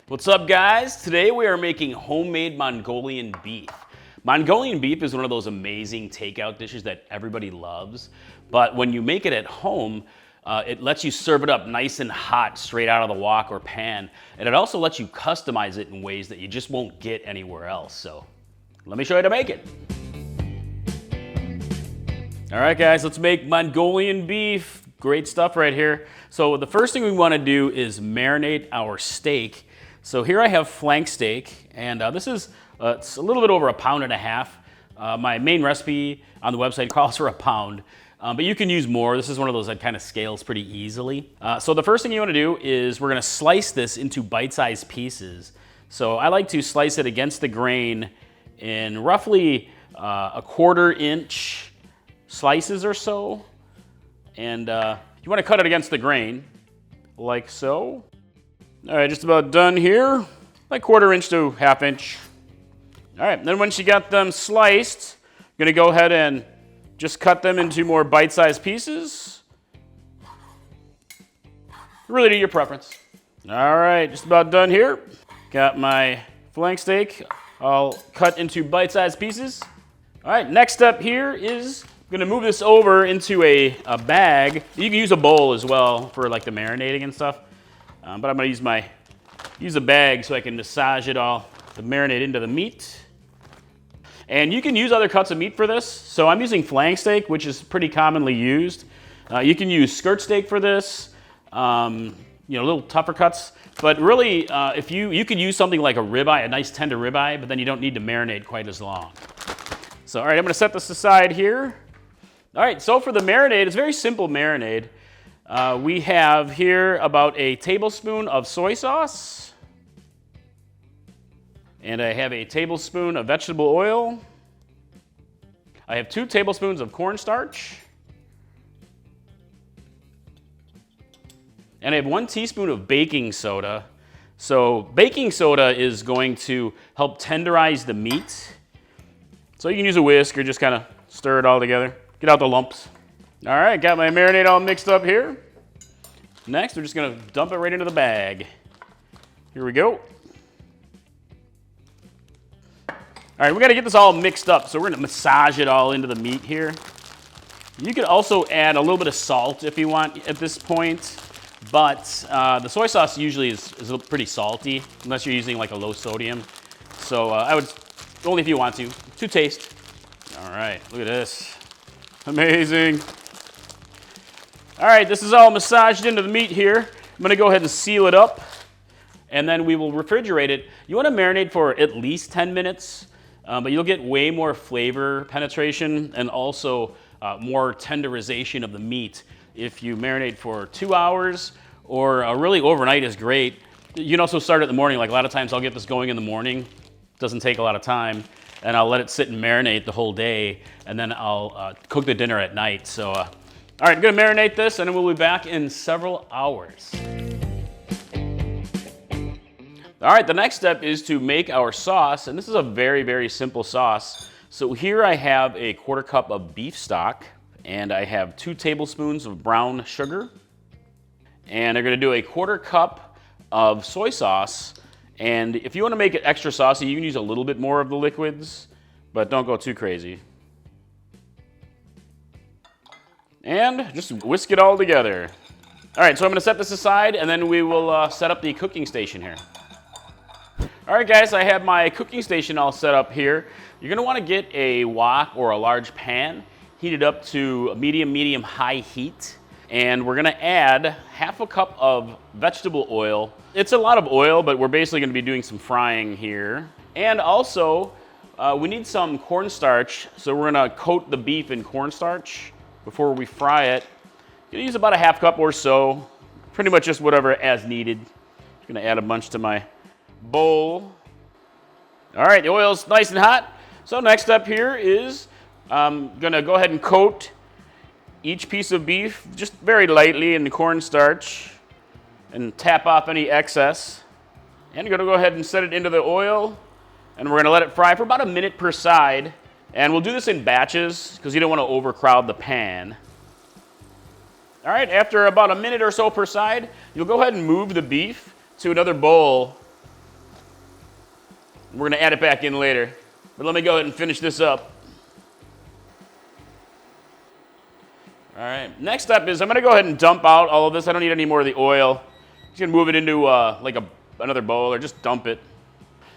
What's up, guys? Today we are making homemade Mongolian beef. Mongolian beef is one of those amazing takeout dishes that everybody loves, but when you make it at home, it lets you serve it up nice and hot straight out of the wok or pan, and it also lets you customize it in ways that you just won't get anywhere else. So let me show you how to make it. All right, guys, let's make Mongolian beef. Great stuff right here. So the first thing we want to do is marinate our steak. So here I have flank steak, and this is it's a little bit over 1.5 pounds. My main recipe on the website calls for a pound, but you can use more. This is one of those that kind of scales pretty easily. So the first thing you want to do is we're going to slice this into bite-sized pieces. So I like to slice it against the grain in roughly 1/4 inch slices or so, and you want to cut it against the grain like so. All right, just about done here, like 1/4 inch to 1/2 inch. All right, then once you got them sliced, you're gonna go ahead and just cut them into more bite-sized pieces. Really to your preference. All right, just about done here. Got my flank steak all cut into bite-sized pieces. All right, next step here is I'm gonna move this over into a bag. You can use a bowl as well for like the marinating and stuff. But I'm gonna use a bag so I can massage it all, the marinade into the meat. And you can use other cuts of meat for this. So I'm using flank steak, which is pretty commonly used. You can use skirt steak for this, little tougher cuts. But really, if you could use something like a ribeye, a nice tender ribeye, but then you don't need to marinate quite as long. So all right, I'm gonna set this aside here. All right, so for the marinade, it's a very simple marinade. We have here about a tablespoon of soy sauce, and I have a tablespoon of vegetable oil. I have 2 tablespoons of cornstarch, and I have 1 teaspoon of baking soda. So baking soda is going to help tenderize the meat. So you can use a whisk or just kind of stir it all together, get out the lumps. All right, got my marinade all mixed up here. Next, we're just gonna dump it right into the bag. Here we go. All right, we gotta get this all mixed up, so we're gonna massage it all into the meat here. You could also add a little bit of salt if you want at this point, but the soy sauce usually is pretty salty, unless you're using like a low sodium. So I would, only if you want to taste. All right, look at this. Amazing. All right, this is all massaged into the meat here. I'm gonna go ahead and seal it up, and then we will refrigerate it. You wanna marinate for at least 10 minutes, but you'll get way more flavor penetration and also more tenderization of the meat if you marinate for 2 hours, or really overnight is great. You can also start it in the morning. Like a lot of times I'll get this going in the morning. Doesn't take a lot of time, and I'll let it sit and marinate the whole day, and then I'll cook the dinner at night. So. All right, I'm gonna marinate this, and then we'll be back in several hours. All right, the next step is to make our sauce, and this is a very, very simple sauce. So here I have a 1/4 cup of beef stock, and I have 2 tablespoons of brown sugar, and I'm gonna do a 1/4 cup of soy sauce. And if you wanna make it extra saucy, you can use a little bit more of the liquids, but don't go too crazy. And just whisk it all together. All right, so I'm gonna set this aside, and then we will set up the cooking station here. All right, guys, I have my cooking station all set up here. You're gonna wanna get a wok or a large pan, heat it up to medium high heat, and we're gonna add 1/2 cup of vegetable oil. It's a lot of oil, but we're basically gonna be doing some frying here. And also, we need some cornstarch, so we're gonna coat the beef in cornstarch before we fry it. You can use about 1/2 cup or so, pretty much just whatever as needed. Just gonna add a bunch to my bowl. All right, the oil's nice and hot. So next step here is I'm gonna go ahead and coat each piece of beef just very lightly in the cornstarch and tap off any excess. And I'm gonna go ahead and set it into the oil, and we're gonna let it fry for about 1 minute per side. And we'll do this in batches because you don't want to overcrowd the pan. All right, after about 1 minute or so per side, you'll go ahead and move the beef to another bowl We're gonna add it back in later. But let me go ahead and finish this up. All right, next step is I'm gonna go ahead and dump out all of this. I don't need any more of the oil. Just gonna move it into like another bowl or just dump it.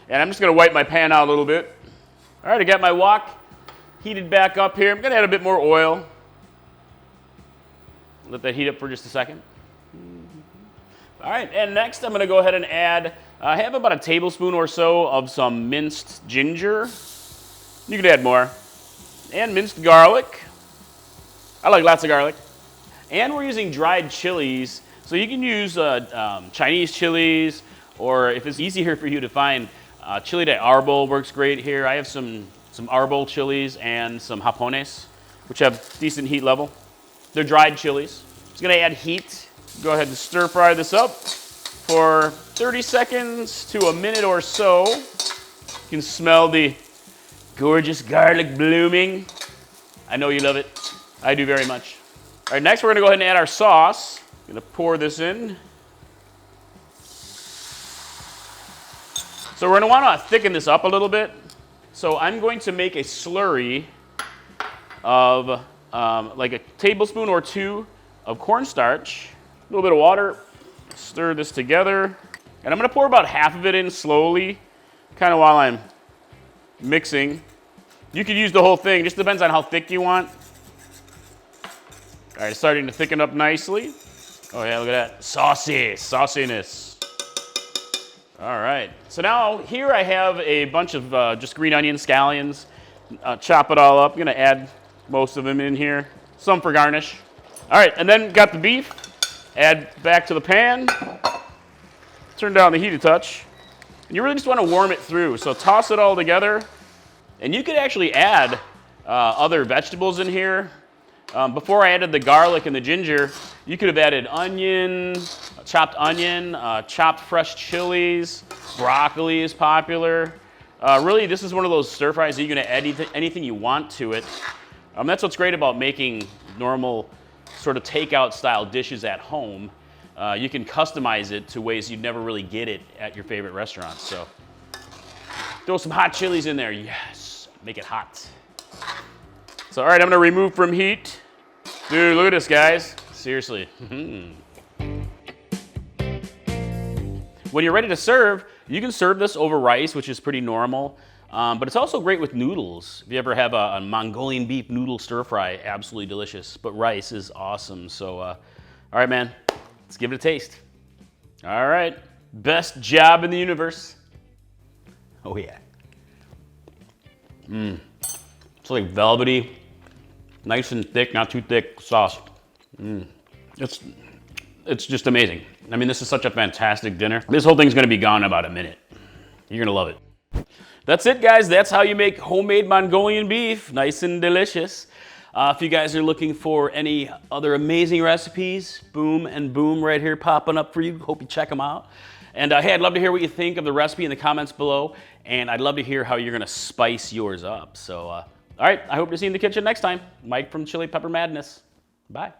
And I'm just gonna wipe my pan out a little bit. All right, I got my wok heated back up here. I'm gonna add a bit more oil. Let that heat up for just a second. All right, and next I'm gonna go ahead and add, I have about a tablespoon or so of some minced ginger. You can add more. And minced garlic. I like lots of garlic. And we're using dried chilies. So you can use Chinese chilies, or if it's easier for you to find, chili de arbol works great here. I have some arbol chilies and some japones, which have decent heat level. They're dried chilies. It's gonna add heat. Go ahead and stir fry this up for 30 seconds to a minute or so. You can smell the gorgeous garlic blooming. I know you love it. I do very much. All right, next we're gonna go ahead and add our sauce. I'm gonna pour this in. So we're gonna wanna thicken this up a little bit. So I'm going to make a slurry of like a tablespoon or two of cornstarch, a little bit of water, stir this together. And I'm gonna pour about half of it in slowly, kind of while I'm mixing. You could use the whole thing, just depends on how thick you want. All right, it's starting to thicken up nicely. Oh yeah, look at that, sauciness. All right, so now here I have a bunch of just green onion scallions. Chop it all up. I'm gonna add most of them in here, some for garnish. All right, and then got the beef. Add back to the pan. Turn down the heat a touch. And you really just wanna warm it through, so toss it all together. And you could actually add other vegetables in here. Before I added the garlic and the ginger, you could have added onion, chopped fresh chilies, broccoli is popular. Really, this is one of those stir fries that you can add anything you want to it. That's what's great about making normal sort of takeout style dishes at home. You can customize it to ways you'd never really get it at your favorite restaurants. So throw some hot chilies in there, yes, make it hot. So all right, I'm gonna remove from heat. Dude, look at this, guys. Seriously. When you're ready to serve, you can serve this over rice, which is pretty normal, but it's also great with noodles. If you ever have a Mongolian beef noodle stir fry, absolutely delicious, but rice is awesome. So, all right, man, let's give it a taste. All right, best job in the universe. Oh yeah. It's like velvety, nice and thick, not too thick sauce. It's just amazing. I mean, this is such a fantastic dinner. This whole thing's gonna be gone in about a minute. You're gonna love it. That's it, guys. That's how you make homemade Mongolian beef. Nice and delicious. If you guys are looking for any other amazing recipes, boom and boom right here popping up for you. Hope you check them out. And hey, I'd love to hear what you think of the recipe in the comments below. And I'd love to hear how you're gonna spice yours up. So, all right, I hope to see you in the kitchen next time. Mike from Chili Pepper Madness. Bye.